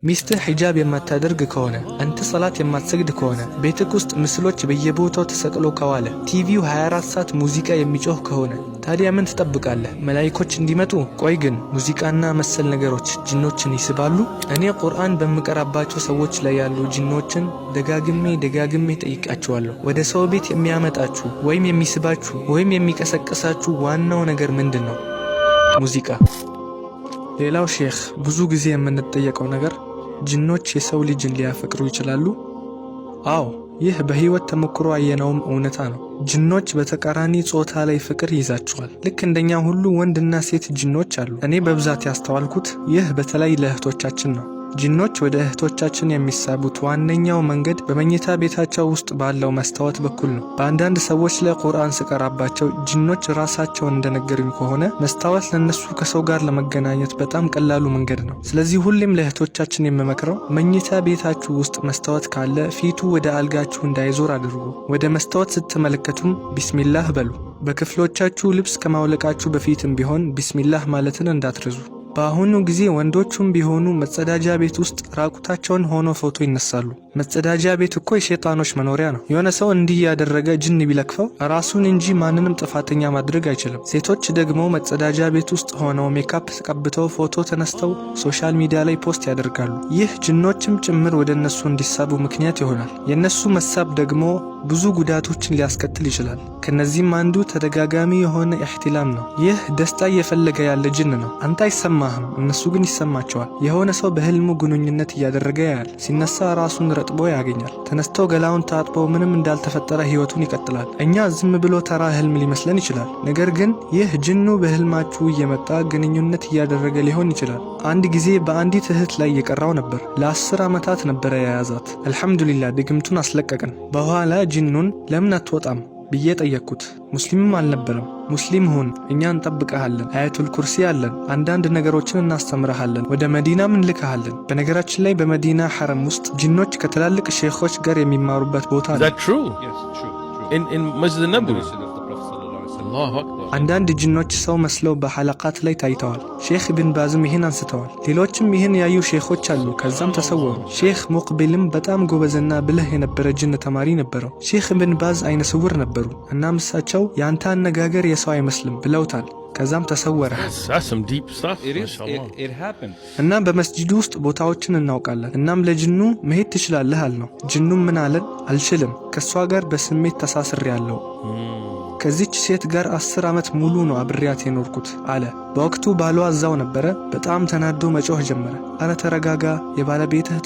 ሚስትህ ሒጃብ የማታደርግ ከሆነ አንተ ሰላት የማትሰግድ ከሆነ ቤትህ ውስጥ ምስሎች በየቦታው ተሰቅሎ ከዋለ ቲቪው 24 ሰዓት ሙዚቃ የሚጮህ ከሆነ ታዲያ ምን ትጠብቃለህ? መላእክቶች እንዲመጡ? ቆይ ግን ሙዚቃና መሰል ነገሮች ጂኖችን ይስባሉ? እኔ ቁርአን በምቀራባቸው ሰዎች ላይ ያሉ ጂኖችን ደጋግሜ ጠይቃቸዋለሁ። ወደ ሰው ቤት የሚያመጣችሁ ወይም የሚስባችሁ ወይም የሚቀሰቅሳችሁ ዋናው ነገር ምንድነው? ሙዚቃ። ሌላው ሼኽ ብዙ ጊዜ የምንጠየቀው ነገር ጂኖች የሰው ልጅን ሊያፈቅሩ ይችላሉ? አዎ፣ ይህ በህይወት ተሞክሮ አየነውም እውነታ ነው። ጂኖች በተቃራኒ ጾታ ላይ ፍቅር ይዛቸዋል። ልክ እንደኛ ሁሉ ወንድና ሴት ጂኖች አሉ። እኔ በብዛት ያስተዋልኩት ይህ በተለይ ለእህቶቻችን ነው። ጂኖች ወደ እህቶቻችን የሚሳቡት ዋነኛው መንገድ በመኝታ ቤታቸው ውስጥ ባለው መስታወት በኩል ነው። በአንዳንድ ሰዎች ላይ ቁርአን ስቀራባቸው ጂኖች ራሳቸውን እንደነገሩኝ ከሆነ መስታወት ለነሱ ከሰው ጋር ለመገናኘት በጣም ቀላሉ መንገድ ነው። ስለዚህ ሁሌም ለእህቶቻችን የምመክረው መኝታ ቤታችሁ ውስጥ መስታወት ካለ ፊቱ ወደ አልጋችሁ እንዳይዞር አድርጉ። ወደ መስታወት ስትመለከቱም ቢስሚላህ በሉ። በክፍሎቻችሁ ልብስ ከማውለቃችሁ በፊትም ቢሆን ቢስሚላህ ማለትን እንዳትረሱ። በአሁኑ ጊዜ ወንዶቹም ቢሆኑ መጸዳጃ ቤት ውስጥ ራቁታቸውን ሆኖ ፎቶ ይነሳሉ። መጸዳጃ ቤት እኮ የሸይጣኖች መኖሪያ ነው። የሆነ ሰው እንዲህ ያደረገ ጅን ቢለክፈው ራሱን እንጂ ማንንም ጥፋተኛ ማድረግ አይችልም። ሴቶች ደግሞ መጸዳጃ ቤት ውስጥ ሆነው ሜካፕ ተቀብተው ፎቶ ተነስተው ሶሻል ሚዲያ ላይ ፖስት ያደርጋሉ። ይህ ጅኖችም ጭምር ወደ እነሱ እንዲሳቡ ምክንያት ይሆናል። የእነሱ መሳብ ደግሞ ብዙ ጉዳቶችን ሊያስከትል ይችላል። ከነዚህም አንዱ ተደጋጋሚ የሆነ ኢህቲላም ነው። ይህ ደስታ እየፈለገ ያለ ጅን ነው። አንተ አይሰማህም፣ እነሱ ግን ይሰማቸዋል። የሆነ ሰው በህልሙ ግንኙነት እያደረገ ያያል። ሲነሳ ራሱን ረጥቦ ያገኛል። ተነስተው ገላውን ታጥቦ ምንም እንዳልተፈጠረ ህይወቱን ይቀጥላል። እኛ ዝም ብሎ ተራ ህልም ሊመስለን ይችላል። ነገር ግን ይህ ጅኑ በህልማችሁ እየመጣ ግንኙነት እያደረገ ሊሆን ይችላል። አንድ ጊዜ በአንዲት እህት ላይ እየቀራው ነበር። ለ10 ዓመታት ነበረ የያዛት። አልሐምዱሊላህ ድግምቱን አስለቀቀን። በኋላ ጂኑን ለምን አትወጣም ብዬ ጠየቅኩት። ሙስሊምም አልነበረም። ሙስሊም ሁን፣ እኛ እንጠብቀሃለን፣ አያቱል ኩርሲ አለን፣ አንዳንድ ነገሮችን እናስተምረሃለን፣ ወደ መዲናም እንልክሃለን። በነገራችን ላይ በመዲና ሐረም ውስጥ ጂኖች ከትላልቅ ሼኾች ጋር የሚማሩበት ቦታ ነው። አንዳንድ ጂኖች ሰው መስለው በሐለቃት ላይ ታይተዋል። ሼኽ ኢብን ባዝም ይህን አንስተዋል። ሌሎችም ይህን ያዩ ሼኾች አሉ። ከዛም ተሰወሩ። ሼኽ ሙቅቢልም በጣም ጎበዝና ብልህ የነበረ ጅን ተማሪ ነበረው። ሼኽ ኢብን ባዝ አይነ ስውር ነበሩ። እናም እሳቸው የአንተ አነጋገር የሰው አይመስልም ብለውታል። ከዛም ተሰወረ። እናም በመስጂዱ ውስጥ ቦታዎችን እናውቃለን። እናም ለጅኑ መሄድ ትችላለህ አልነው። ጅኑም ምን አለን? አልችልም፣ ከሷ ጋር በስሜት ተሳስሬያለሁ። ከዚች ሴት ጋር 10 ዓመት ሙሉ ነው አብሬያት የኖርኩት አለ። በወቅቱ ባሏ እዛው ነበረ። በጣም ተናዶ መጮህ ጀመረ። አረ ተረጋጋ፣ የባለቤትህ